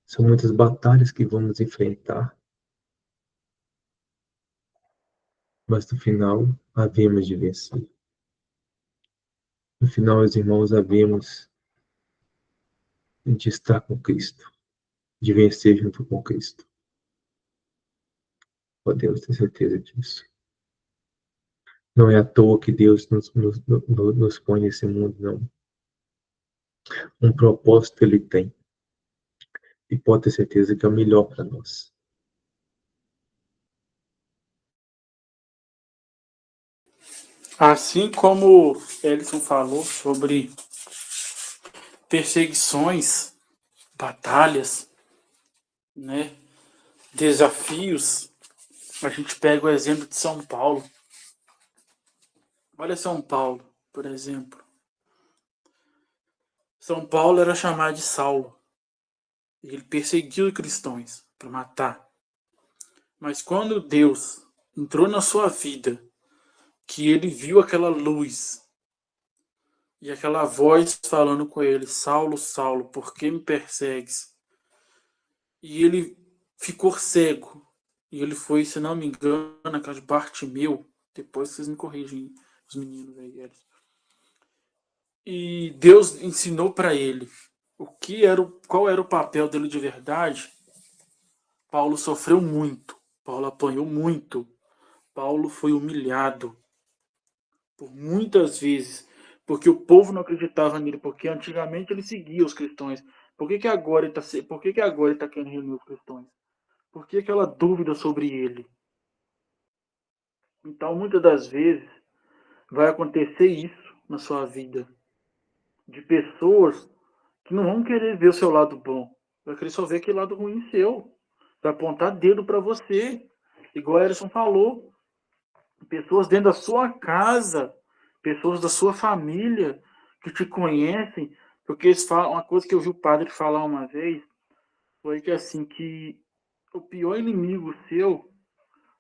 São muitas batalhas que vamos enfrentar. Mas no final, havemos de vencer. No final, os irmãos, havemos de estar com Cristo, de vencer junto com Cristo. Podemos ter certeza disso. Não é à toa que Deus nos põe nesse mundo, não. Um propósito Ele tem. E pode ter certeza que é o melhor para nós. Assim como Elison falou sobre perseguições, batalhas, né, desafios, a gente pega o exemplo de São Paulo. Olha São Paulo, por exemplo. São Paulo era chamado de Saulo. Ele perseguiu os cristãos para matar. Mas quando Deus entrou na sua vida, que ele viu aquela luz e aquela voz falando com ele: Saulo, Saulo, por que me persegues? E ele ficou cego. E ele foi, se não me engano, na casa de Bartimeu. Depois vocês me corrigem, os meninos aí. E Deus ensinou para ele qual era o papel dele de verdade. Paulo sofreu muito. Paulo apanhou muito. Paulo foi humilhado por muitas vezes, porque o povo não acreditava nele, porque antigamente ele seguia os cristãos. Por que agora ele está querendo reunir os cristãos? Por que aquela dúvida sobre ele? Então, muitas das vezes, vai acontecer isso na sua vida. De pessoas que não vão querer ver o seu lado bom. Vai querer só ver aquele lado ruim seu. Vai apontar dedo para você. Igual a Erison falou. Pessoas dentro da sua casa, pessoas da sua família que te conhecem, porque eles falam, uma coisa que eu vi o padre falar uma vez, foi que assim, que o pior inimigo seu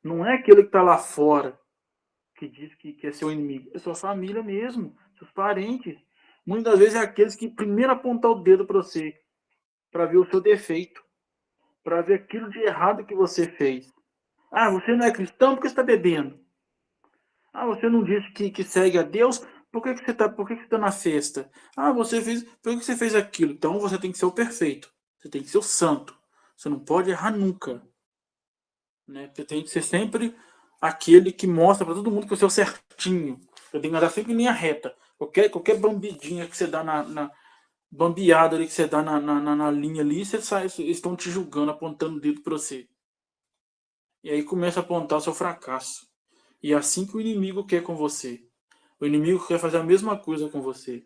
não é aquele que está lá fora, que diz que é seu inimigo, é sua família mesmo, seus parentes. Muitas vezes é aqueles que primeiro apontar o dedo para você, para ver o seu defeito, para ver aquilo de errado que você fez. Ah, você não é cristão porque você está bebendo. Ah, você não disse que segue a Deus? Por que você tá na festa? Ah, você fez. Por que você fez aquilo? Então você tem que ser o perfeito. Você tem que ser o santo. Você não pode errar nunca. Né? Você tem que ser sempre aquele que mostra para todo mundo que você é o certinho. Você tem que andar sempre em linha reta. Qualquer bambidinha que você dá bambeada ali que você dá na linha ali, eles estão te julgando, apontando o dedo para você. E aí começa a apontar o seu fracasso. E é assim que o inimigo quer com você. O inimigo quer fazer a mesma coisa com você.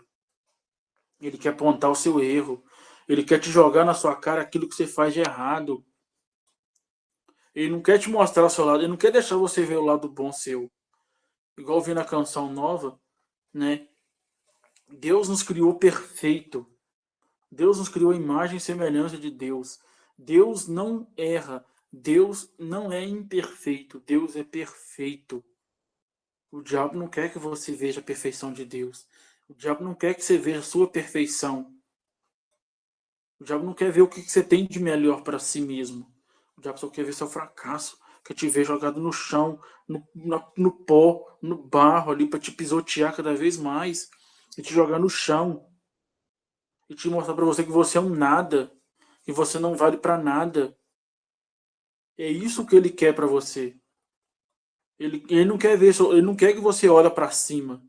Ele quer apontar o seu erro. Ele quer te jogar na sua cara aquilo que você faz de errado. Ele não quer te mostrar o seu lado. Ele não quer deixar você ver o lado bom seu. Igual vi na canção nova, né? Deus nos criou perfeito. Deus nos criou a imagem e semelhança de Deus. Deus não erra. Deus não é imperfeito. Deus é perfeito. O diabo não quer que você veja a perfeição de Deus. O diabo não quer que você veja a sua perfeição. O diabo não quer ver o que você tem de melhor para si mesmo. O diabo só quer ver seu fracasso. Quer te ver jogado no chão, no pó, no barro ali, para te pisotear cada vez mais. E te jogar no chão. E te mostrar para você que você é um nada. Que você não vale para nada. É isso que ele quer para você. Ele não quer ver, ele não quer que você olhe para cima.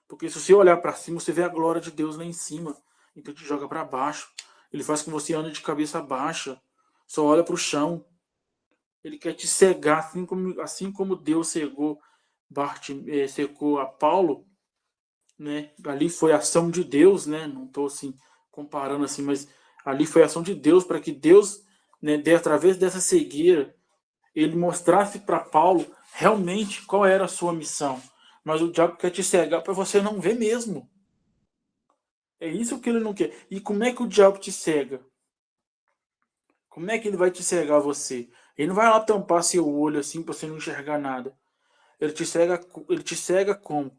Porque se você olhar para cima, você vê a glória de Deus lá em cima. Então te joga para baixo. Ele faz com que você ande de cabeça baixa. Só olha para o chão. Ele quer te cegar, assim como Deus cegou, secou a Paulo, né? Ali foi a ação de Deus, né? Não estou assim comparando assim, mas ali foi a ação de Deus para que Deus, né, através dessa cegueira, ele mostrasse para Paulo realmente qual era a sua missão. Mas o diabo quer te cegar para você não ver mesmo. É isso que ele não quer. E como é que o diabo te cega? Como é que ele vai te cegar você? Ele não vai lá tampar seu olho assim para você não enxergar nada. Ele te cega como?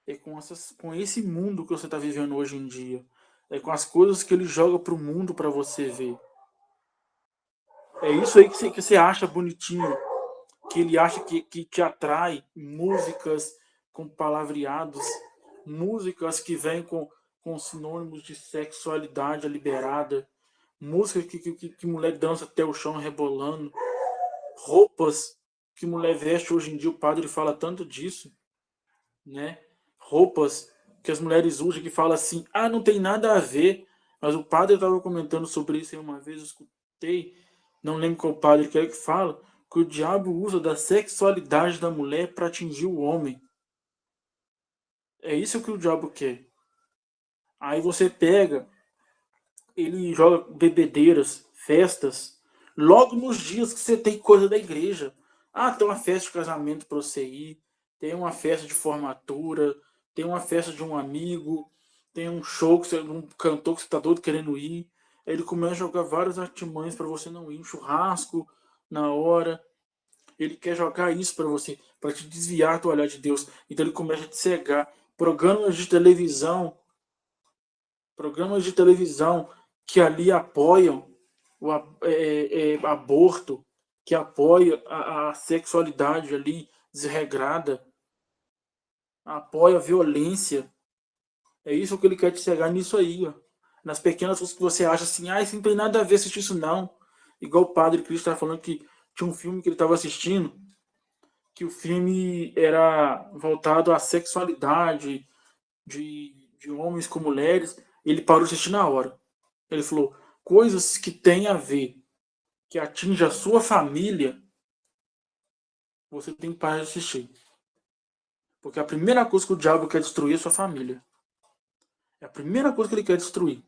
É com esse mundo que você está vivendo hoje em dia. É com as coisas que ele joga para o mundo para você ver. É isso aí que você acha bonitinho, que ele acha que te atrai. Músicas com palavreados, músicas que vêm com sinônimos de sexualidade liberada, música que mulher dança até o chão rebolando, roupas que mulher veste hoje em dia, o padre fala tanto disso, né? Roupas que as mulheres usam que fala assim, ah, não tem nada a ver, mas o padre estava comentando sobre isso uma vez, eu escutei, não lembro qual padre que é que fala, que o diabo usa da sexualidade da mulher para atingir o homem. É isso que o diabo quer. Aí você pega, ele joga bebedeiras, festas, logo nos dias que você tem coisa da igreja. Ah, tem uma festa de casamento para você ir, tem uma festa de formatura, tem uma festa de um amigo, tem um show, um cantor que você está todo querendo ir. Aí ele começa a jogar várias artimanhas para você não ir, um churrasco na hora. Ele quer jogar isso para você, para te desviar do olhar de Deus. Então ele começa a te cegar. Programas de televisão que ali apoiam o aborto, que apoia a sexualidade ali desregrada, apoia a violência. É isso que ele quer te cegar nisso aí, ó. Nas pequenas coisas que você acha assim, ah, isso não tem nada a ver assistir isso não. Igual o Padre Cristo estava falando que tinha um filme que ele estava assistindo, que o filme era voltado à sexualidade de homens com mulheres. Ele parou de assistir na hora. Ele falou, coisas que têm a ver, que atinge a sua família, você tem que parar de assistir. Porque a primeira coisa que o diabo quer destruir é a sua família. É a primeira coisa que ele quer destruir.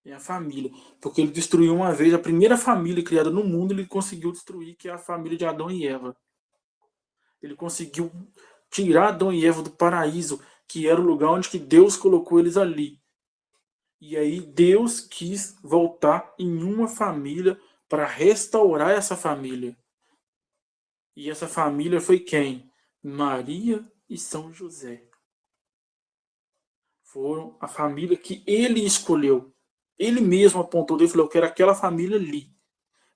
É a família. Porque ele destruiu uma vez a primeira família criada no mundo, ele conseguiu destruir, que é a família de Adão e Eva. Ele conseguiu tirar Adão e Eva do paraíso, que era o lugar onde que Deus colocou eles ali. E aí Deus quis voltar em uma família para restaurar essa família. E essa família foi quem? Maria e São José. Foram a família que ele escolheu. Ele mesmo apontou e falou: eu quero aquela família ali.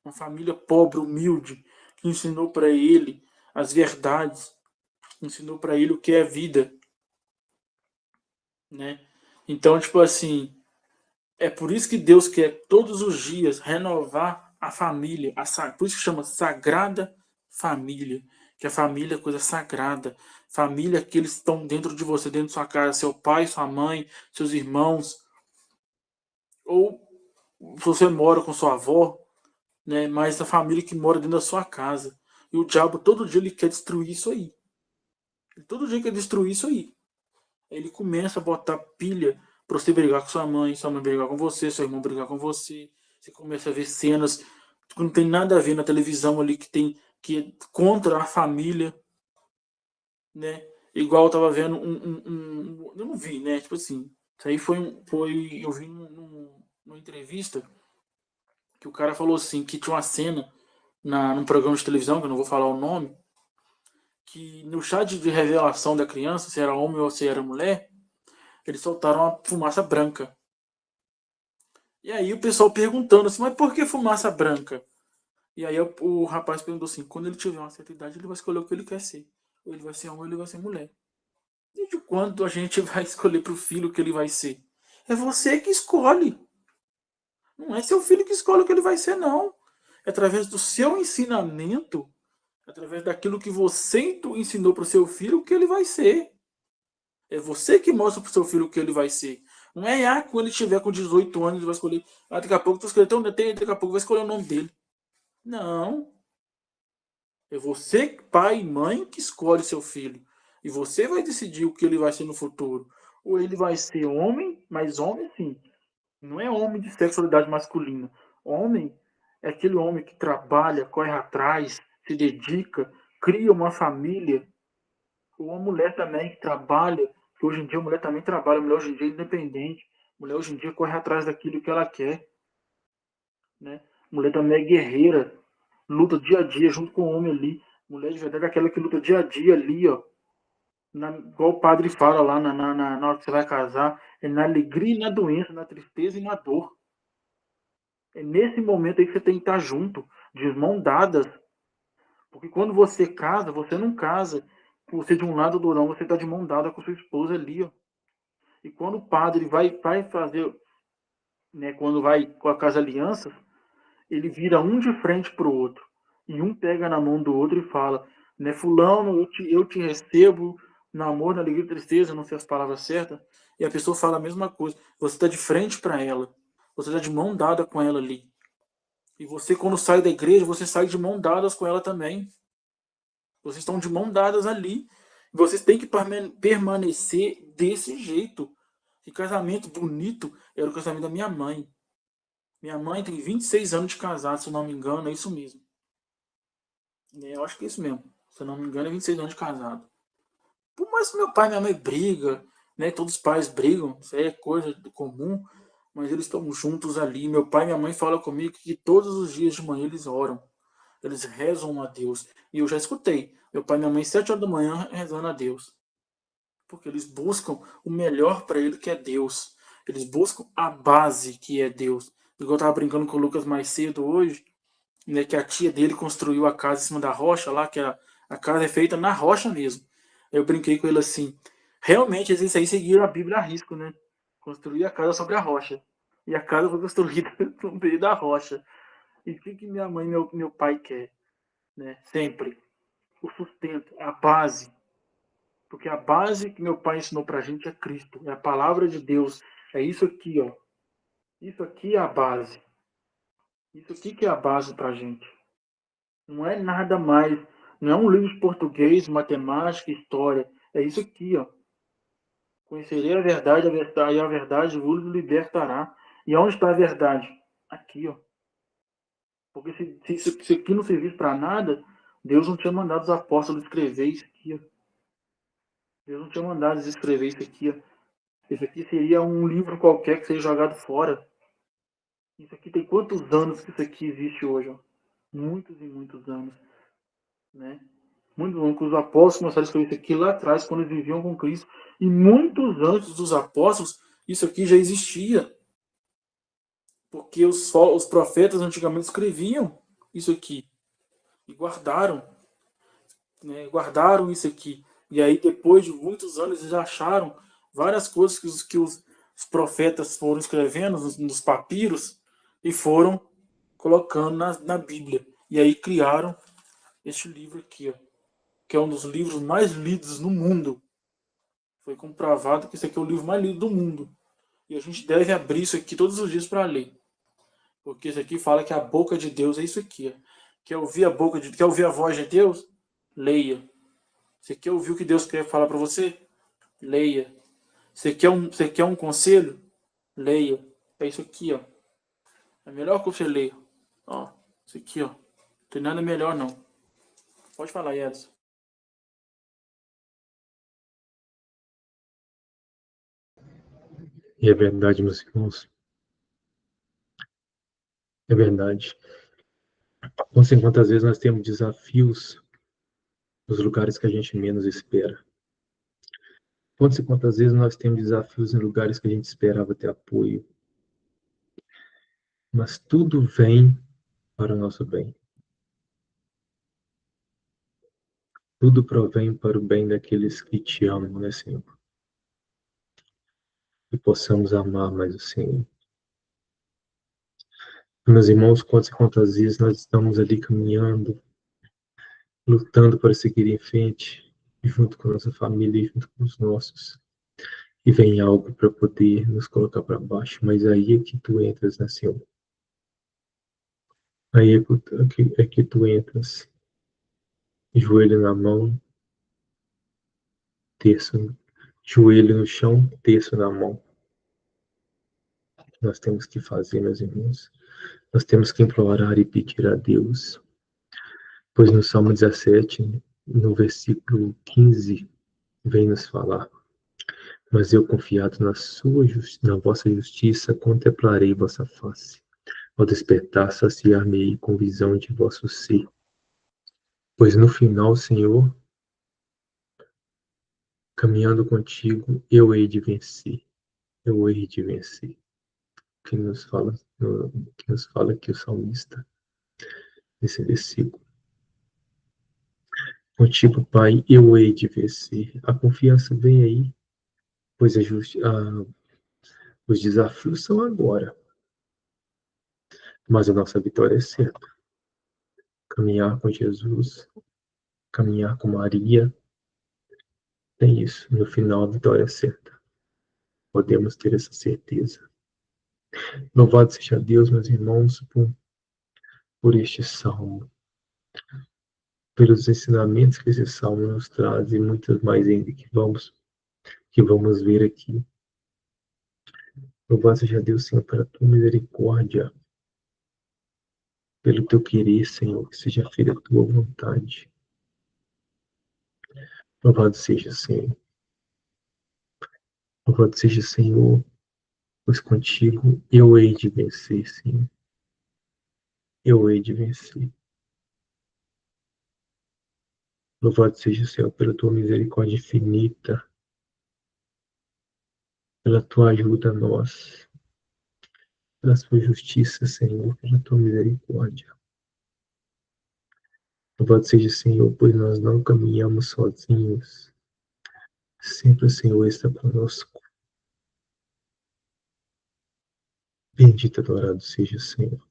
Uma família pobre, humilde, que ensinou para ele as verdades, ensinou para ele o que é vida, né? Então, tipo assim, é por isso que Deus quer todos os dias renovar a família, por isso que chama Sagrada Família, que a família é coisa sagrada. Família que eles estão dentro de você, dentro de sua casa, seu pai, sua mãe, seus irmãos, ou se você mora com sua avó, né? Mas a família que mora dentro da sua casa. E o diabo todo dia ele quer destruir isso aí. Ele todo dia quer destruir isso aí. Ele começa a botar pilha para você brigar com sua mãe brigar com você, seu irmão brigar com você. Você começa a ver cenas que não tem nada a ver na televisão ali que é contra a família, né? Igual eu tava vendo eu não vi, né? Tipo assim, isso aí eu vi numa entrevista que o cara falou assim que tinha uma cena num programa de televisão, que eu não vou falar o nome, que no chat de revelação da criança, se era homem ou se era mulher, eles soltaram uma fumaça branca. E aí o pessoal perguntando assim, mas por que fumaça branca? E aí o rapaz perguntou assim, quando ele tiver uma certa idade, ele vai escolher o que ele quer ser. Ou ele vai ser homem ou ele vai ser mulher. E de quando a gente vai escolher pro filho o que ele vai ser? É você que escolhe. Não é seu filho que escolhe o que ele vai ser, não. É através do seu ensinamento, através daquilo que você ensinou para o seu filho, o que ele vai ser. É você que mostra para o seu filho o que ele vai ser. Não é, quando ele estiver com 18 anos, ele vai escolher. Daqui a pouco tu escolher daqui a pouco vai escolher o nome dele. Não. É você, pai e mãe, que escolhe seu filho. E você vai decidir o que ele vai ser no futuro. Ou ele vai ser homem, mas homem sim. Não é homem de sexualidade masculina. Homem é aquele homem que trabalha, corre atrás, se dedica, cria uma família. Ou uma mulher também que trabalha, que hoje em dia a mulher também trabalha, a mulher hoje em dia é independente. A mulher hoje em dia corre atrás daquilo que ela quer. Né? A mulher também é guerreira, luta dia a dia junto com o homem ali. Mulher de verdade é aquela que luta dia a dia ali, ó. Igual o padre fala lá na hora que você vai casar, é na alegria e na doença, na tristeza e na dor. É nesse momento aí que você tem que estar junto, de mão dadas. Porque quando você casa, você não casa por ser de um lado do não, você está de mão dada com sua esposa ali, ó. E quando o padre vai fazer, né, quando vai com as alianças, ele vira um de frente para o outro. E um pega na mão do outro e fala, né, fulano, eu te recebo no amor, na alegria e tristeza, não sei as palavras certas. E a pessoa fala a mesma coisa. Você está de frente para ela. Você está de mão dada com ela ali. E você, quando sai da igreja, você sai de mão dadas com ela também. Vocês estão de mão dadas ali. Vocês têm que permanecer desse jeito. Que casamento bonito era o casamento da minha mãe. Minha mãe tem 26 anos de casado, se eu não me engano, é isso mesmo. Eu acho que é isso mesmo. Se eu não me engano, é 26 anos de casado. Por mais que meu pai e minha mãe brigam, né? Todos os pais brigam, isso aí é coisa comum, mas eles estão juntos ali. Meu pai e minha mãe falam comigo que todos os dias de manhã eles oram. Eles rezam a Deus. E eu já escutei. Meu pai e minha mãe, 7 horas da manhã, rezando a Deus. Porque eles buscam o melhor para ele, que é Deus. Eles buscam a base, que é Deus. Igual eu estava brincando com o Lucas mais cedo hoje, né, que a tia dele construiu a casa em cima da rocha lá, que a casa é feita na rocha mesmo. Eu brinquei com ele assim, realmente eles aí seguiram a Bíblia a risco, né? Construir a casa sobre a rocha. E a casa foi construída no meio da rocha. E o que minha mãe e meu pai quer? Né? Sempre. O sustento, a base. Porque a base que meu pai ensinou pra gente é Cristo. É a palavra de Deus. É isso aqui, ó. Isso aqui é a base. Isso aqui que é a base pra gente. Não é nada mais. Não é um livro de português, matemática, história. É isso aqui, ó. Conhecerei a verdade vos libertará. E onde está a verdade? Aqui, ó. Porque se isso aqui não servisse para nada, Deus não tinha mandado os apóstolos escrever isso aqui, ó. Deus não tinha mandado eles escrever isso aqui, ó. Isso aqui seria um livro qualquer que seja jogado fora. Isso aqui tem quantos anos que isso aqui existe hoje, ó? Muitos e muitos anos, né? Muito bom que os apóstolos começaram a escrever isso aqui lá atrás, quando eles viviam com Cristo. E muitos antes dos apóstolos, isso aqui já existia. Porque os profetas antigamente escreviam isso aqui. E guardaram. Né? Guardaram isso aqui. E aí, depois de muitos anos, eles acharam várias coisas que os profetas foram escrevendo nos papiros e foram colocando na Bíblia. E aí criaram este livro aqui, ó, que é um dos livros mais lidos no mundo. Foi comprovado que esse aqui é o livro mais lido do mundo. E a gente deve abrir isso aqui todos os dias para ler. Porque isso aqui fala que a boca de Deus é isso aqui. Ó. Quer ouvir a voz de Deus? Leia. Você quer ouvir o que Deus quer falar para você? Leia. Você quer um conselho? Leia. É isso aqui, ó. É melhor que você leia. Ó, isso aqui, ó. Não tem nada melhor, não. Pode falar, Edson. E é verdade, meus irmãos. É verdade. Não sei quantas vezes nós temos desafios nos lugares que a gente menos espera. Não sei quantas vezes nós temos desafios em lugares que a gente esperava ter apoio. Mas tudo vem para o nosso bem. Tudo provém para o bem daqueles que te amam, né, Senhor? E possamos amar mais o Senhor. Meus irmãos, quantas vezes nós estamos ali caminhando, lutando para seguir em frente, junto com a nossa família e junto com os nossos. E vem algo para poder nos colocar para baixo, mas aí é que tu entras, né, Senhor? Aí é que tu entras, joelho na mão, terço, joelho no chão, terço na mão. Nós temos que fazer, meus irmãos. Nós temos que implorar e pedir a Deus. Pois no Salmo 17, no versículo 15, vem nos falar: mas eu, confiado na vossa justiça, contemplarei vossa face. Ao despertar, saciar-me-ei com visão de vosso ser. Pois no final, Senhor, caminhando contigo, eu hei de vencer. Eu hei de vencer. Que nos fala aqui o salmista, nesse versículo. Contigo, Pai, eu hei de vencer. A confiança vem aí, pois os desafios são agora. Mas a nossa vitória é certa. Caminhar com Jesus, caminhar com Maria, é isso. No final, a vitória é certa. Podemos ter essa certeza. Louvado seja Deus, meus irmãos, por este salmo, pelos ensinamentos que esse salmo nos traz e muitas mais ainda que vamos ver aqui. Louvado seja Deus, Senhor, pela tua misericórdia, pelo teu querer, Senhor, que seja feita a tua vontade. Louvado seja, Senhor. Louvado seja, Senhor, pois contigo eu hei de vencer, Senhor. Eu hei de vencer. Louvado seja, Senhor, pela tua misericórdia infinita, pela tua ajuda a nós, pela tua justiça, Senhor, pela tua misericórdia. Louvado seja, Senhor, pois nós não caminhamos sozinhos. Sempre o Senhor está conosco. Bendito e adorado seja, Senhor.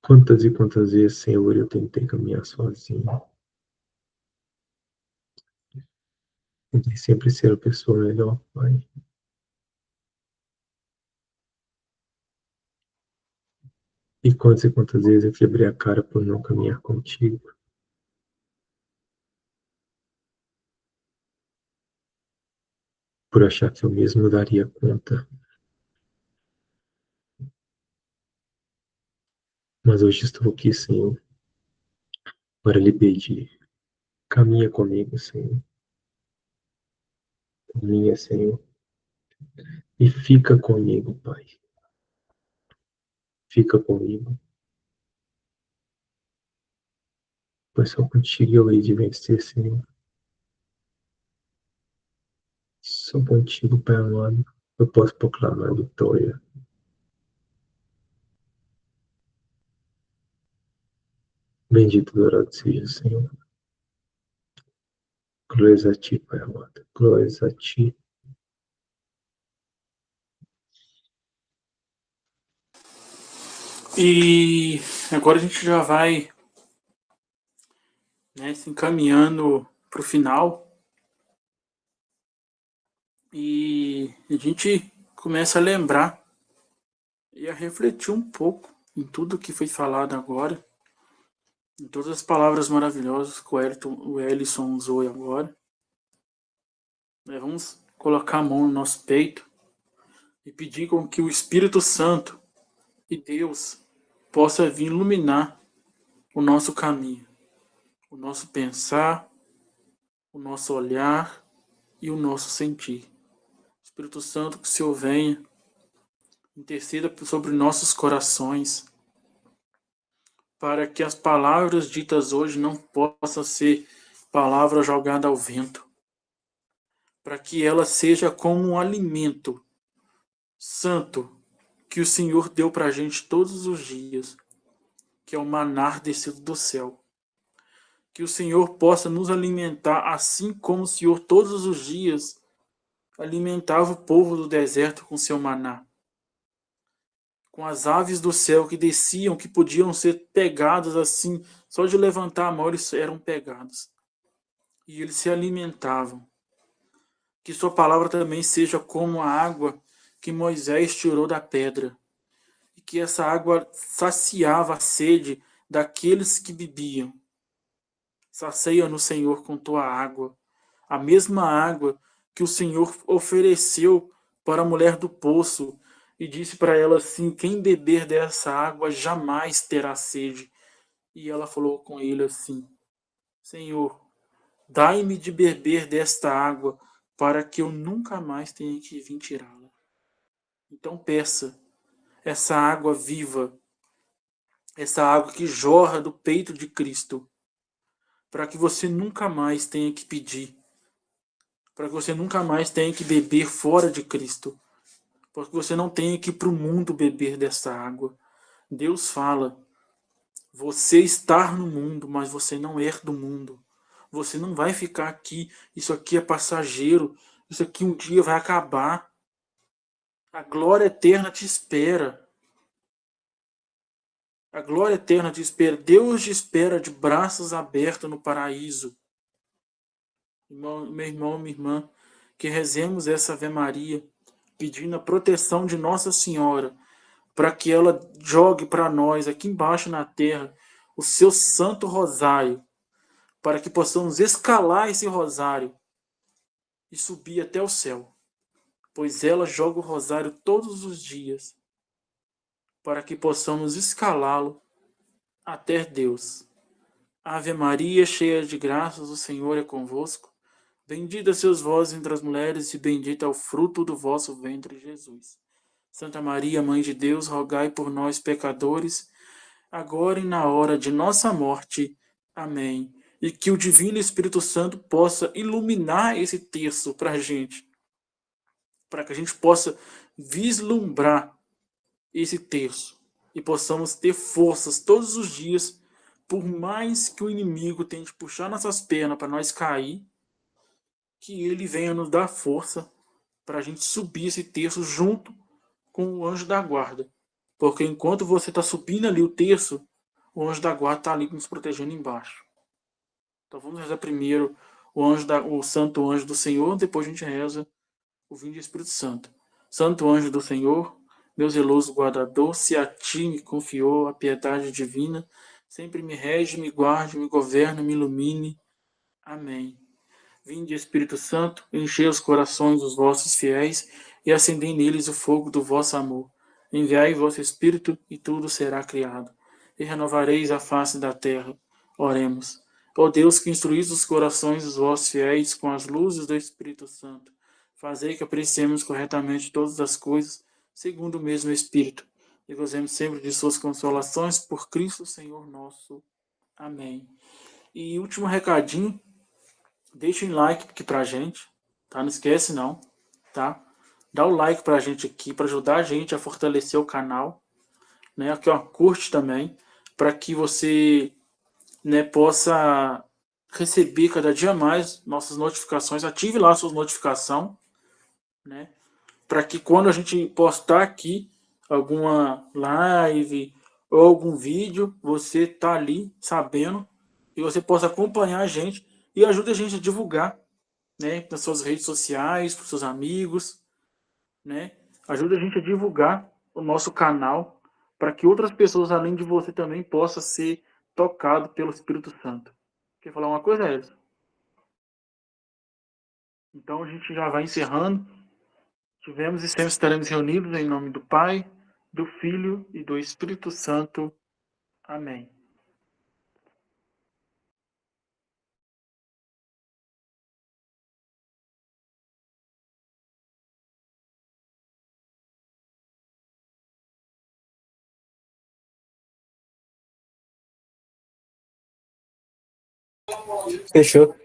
Quantas e quantas vezes, Senhor, eu tentei caminhar sozinho. Tentei sempre ser a pessoa melhor, Pai. E quantas vezes eu quebrei a cara por não caminhar contigo. Por achar que eu mesmo daria conta. Mas hoje estou aqui, Senhor, para lhe pedir. Caminha comigo, Senhor. Caminha, Senhor. E fica comigo, Pai. Fica comigo. Pois só contigo eu hei de vencer, Senhor. Só contigo, Pai amado, eu posso proclamar a vitória. Bendito e adorado seja, Senhor. Glórias a ti, Pai amado. Glórias a ti. E agora a gente já vai, né, se encaminhando para o final. E a gente começa a lembrar e a refletir um pouco em tudo que foi falado agora, em todas as palavras maravilhosas que o Ellison usou agora. Vamos colocar a mão no nosso peito e pedir com que o Espírito Santo e Deus possa vir iluminar o nosso caminho, o nosso pensar, o nosso olhar e o nosso sentir. Espírito Santo, que o Senhor venha, interceda sobre nossos corações, para que as palavras ditas hoje não possam ser palavras jogadas ao vento, para que ela seja como um alimento santo que o Senhor deu para a gente todos os dias, que é o maná descido do céu. Que o Senhor possa nos alimentar assim como o Senhor todos os dias alimentava o povo do deserto com seu maná. com as aves do céu que desciam, que podiam ser pegadas assim, só de levantar a mão eles eram pegados. E eles se alimentavam. Que sua palavra também seja como a água que Moisés tirou da pedra, e que essa água saciava a sede daqueles que bebiam. Sacia no Senhor com tua água, a mesma água que o Senhor ofereceu para a mulher do poço e disse para ela assim: quem beber dessa água jamais terá sede. E ela falou com ele assim: Senhor, dai-me de beber desta água para que eu nunca mais tenha que vir tirá-la. Então peça essa água viva, essa água que jorra do peito de Cristo, para que você nunca mais tenha que pedir, para que você nunca mais tenha que beber fora de Cristo, para que você não tenha que ir para o mundo beber dessa água. Deus fala: você está no mundo, mas você não é do mundo. Você não vai ficar aqui. Isso aqui é passageiro. Isso aqui um dia vai acabar. A glória eterna te espera. A glória eterna te espera. Deus te espera de braços abertos no paraíso. Meu irmão, minha irmã, que rezemos essa Ave Maria, pedindo a proteção de Nossa Senhora, para que ela jogue para nós, aqui embaixo na terra, o seu Santo Rosário, para que possamos escalar esse rosário e subir até o céu, pois ela joga o rosário todos os dias, para que possamos escalá-lo até Deus. Ave Maria, cheia de graças, o Senhor é convosco. Bendita sois vós entre as mulheres, e bendito é o fruto do vosso ventre, Jesus. Santa Maria, Mãe de Deus, rogai por nós, pecadores, agora e na hora de nossa morte. Amém. E que o Divino Espírito Santo possa iluminar esse texto para a gente, para que a gente possa vislumbrar esse texto e possamos ter forças todos os dias, por mais que o inimigo tente puxar nossas pernas para nós cair, que ele venha nos dar força para a gente subir esse terço junto com o anjo da guarda. Porque enquanto você está subindo ali o terço, o anjo da guarda está ali nos protegendo embaixo. Então vamos rezar primeiro o santo anjo do Senhor, depois a gente reza o Vinde Espírito Santo. Santo anjo do Senhor, meu zeloso guardador, se a ti me confiou a piedade divina, sempre me rege, me guarde, me governe, me ilumine. Amém. Vinde, Espírito Santo, enchei os corações dos vossos fiéis e acendei neles o fogo do vosso amor. Enviai vosso Espírito e tudo será criado, e renovareis a face da terra. Oremos. Ó Deus, que instruís os corações dos vossos fiéis com as luzes do Espírito Santo, fazei que apreciemos corretamente todas as coisas, segundo o mesmo Espírito, e gozemos sempre de suas consolações por Cristo Senhor nosso. Amém. E último recadinho, deixa um like aqui pra gente, tá? Não esquece não, tá? Dá o like pra gente aqui, para ajudar a gente a fortalecer o canal, né? Aqui, ó, curte também, para que você, né, possa receber cada dia mais nossas notificações. Ative lá a sua notificação, né? Para que quando a gente postar aqui alguma live ou algum vídeo, você tá ali sabendo e você possa acompanhar a gente e ajude a gente a divulgar, né, nas suas redes sociais, para os seus amigos, né? Ajuda a gente a divulgar o nosso canal para que outras pessoas além de você também possam ser tocadas pelo Espírito Santo. Quer falar uma coisa, Edson? Então a gente já vai encerrando. Tivemos e sempre estaremos reunidos em nome do Pai, do Filho e do Espírito Santo. Amém. Fechou.